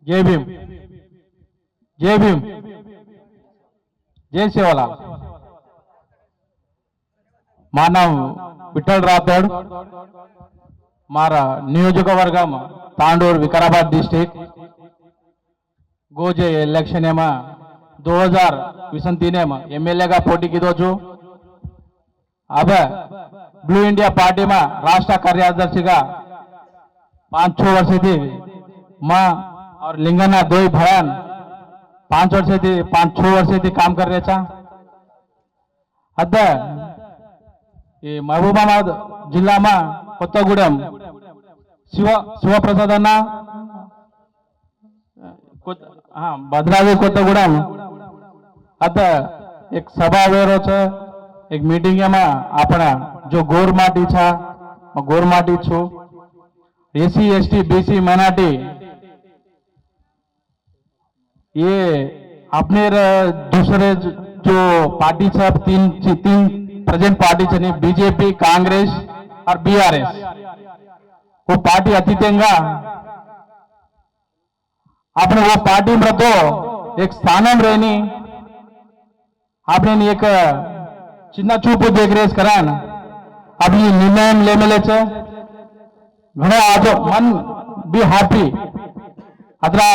जय भीम, जय भीम, जय सेवालाल। मानव विठ्ठल राठोड, मारा नियोजकवर्गम तांडूर विकाराबाद डिस्ट्रिक्ट गोजे इलेक्शन एमा 2023 में एमएलए का पोटी की दो जो अब ब्लू इंडिया पार्टी में राष्ट्र कार्याध्यक्ष का 5-6 वर्ष थी माँ और लिंगना दो ही भयान 5 वर्ष थी 5-6 वर्ष थी काम कर रहे था। अद्दा ये महबूबाबाद जिला में कोत्तगूडम शिवप्रसाद अन्ना हाँ भद्रावती कोत्तगूडम आता एक सभा वेरो एक मीटिंग में अपना जो गोरमाटी था गोरमाटी छू एसी एसटी बीसी माइनॉरिटी ये अपने दूसरे जो पार्टी था तीन प्रेजेंट पार्टी छे बीजेपी कांग्रेस और बीआरएस वो पार्टी अतीతంగా आपने वो पार्टी में तो एक स्थानम रहनी आपने एक चिन्ह चूपू देख रेस करा अभी निर्णय ले मिले घणो आज मन बी हैप्पी अत्र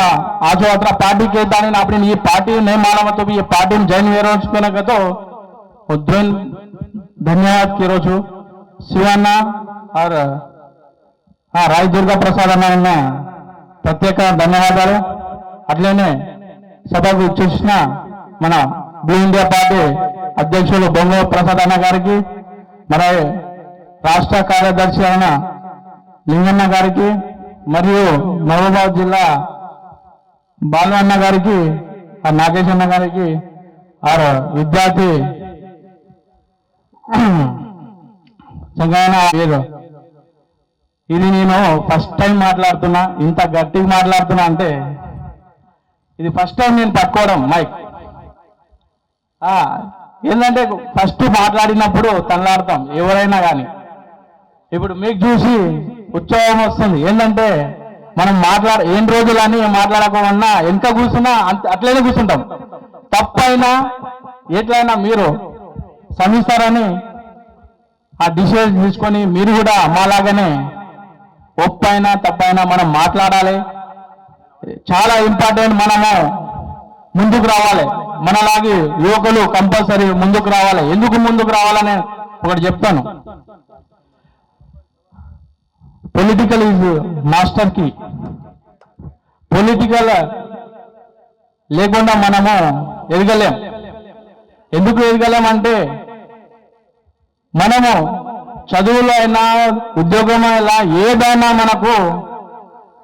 आज अत्र पार्टी के दानी आपने ये पार्टी नहीं मालूम तो भी ये पार्टी में जैन वेरोना तो धन्यवाद की रोजू शिवन्ना और हाँ राय दुर्गा प्रसाद अन्न प्रत्येक धन्यवादाలు అట్లనే సభకు చూసిన మన బ్లూ ఇండియా పార్టీ అధ్యక్షులు బొంగ ప్రసాద్ అన్న గారికి మన రాష్ట్ర కార్యదర్శి అయిన లింగన్న గారికి మరియు మహబూబాబాద్ జిల్లా బాలు అన్న గారికి నాగేశ్ అన్న గారికి और విద్యార్థి సంఘాన ఇది నేను ఫస్ట్ టైం మాట్లాడుతున్నా ఇంత గట్టిగా మాట్లాడుతున్నా అంటే ఇది ఫస్ట్ టైం నేను పట్టుకోవడం మైక్ ఏంటంటే ఫస్ట్ మాట్లాడినప్పుడు తనలాడతాం ఎవరైనా కానీ ఇప్పుడు మీకు చూసి ఉత్సవం వస్తుంది ఏంటంటే మనం ఏం రోజులని మాట్లాడకుండా ఎంత కూర్చున్నా అట్లనే కూర్చుంటాం తప్పైనా ఎట్లయినా మీరు శ్రమిస్తారని ఆ డిసిషన్ తీసుకొని మీరు కూడా మాలాగానే ఒప్పైనా తప్పైనా మనం మాట్లాడాలి చాలా ఇంపార్టెంట్ మనము ముందుకు రావాలి మనలాగే యువకులు కంపల్సరీ ముందుకు రావాలి ఎందుకు ముందుకు రావాలని ఒకటి చెప్తాను political is master key political లేకుండా మనము ఎదగలేం ఎందుకు ఎదగలేమంటే మనము చదువులో అయినా ఉద్యోగం అయినా ఏదైనా మనకు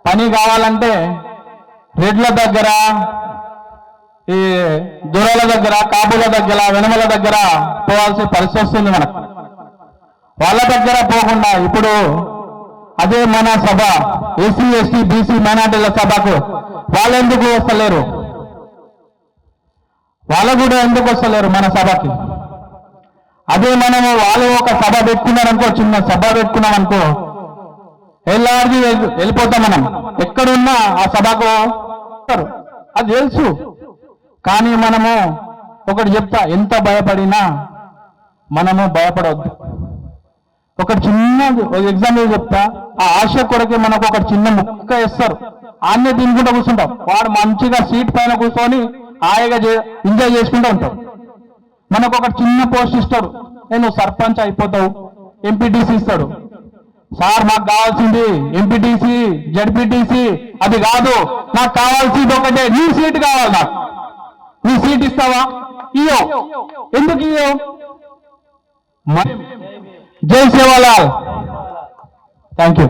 పని కావాలంటే రెడ్ల దగ్గర ఈ దొరల దగ్గర కాపుల దగ్గర వెనమల దగ్గర పోవాల్సిన పరిస్థితి వస్తుంది మనకు వాళ్ళ దగ్గర పోకుండా ఇప్పుడు అదే మన సభ ఎస్సీ ఎస్టీ బీసీ మైనార్టీల సభకు వాళ్ళు ఎందుకు వస్తలేరు వాళ్ళు కూడా ఎందుకు వస్తలేరు మన సభకి అదే మనము వాళ్ళు ఒక సభ పెట్టుకున్నారనుకో చిన్న సభ పెట్టుకున్నామనుకో ఎల్లాడికి వెళ్ళిపోతాం మనం ఎక్కడున్నా ఆ సభకు అది తెలుసు కానీ మనము ఒకటి చెప్తా ఎంత భయపడినా మనము భయపడవద్దు ఒకటి చిన్న ఎగ్జాంపుల్ చెప్తా ఆ ఆశ కొరకే మనకు ఒక చిన్న ముక్క ఇస్తారు ఆన్నే తినుకుంటూ కూర్చుంటాం వాడు మంచిగా సీట్ పైన కూర్చొని హాయిగా ఎంజాయ్ చేసుకుంటూ ఉంటాం మనకు ఒక చిన్న పోస్ట్ ఇస్తాడు నేను సర్పంచ్ అయిపోతావు ఎంపీటీసీ ఇస్తాడు సార్ మాకు కావాల్సింది ఎంపీటీసీ జడ్పీటీసీ అది కాదు నాకు కావాల్సింది ఒకటే నీ సీట్ కావాలి నాకు నీ సీట్ ఇస్తావా ఇయ్యో ఎందుకు ఇయ్యో జై సేవాలాల్ థ్యాంక్ యూ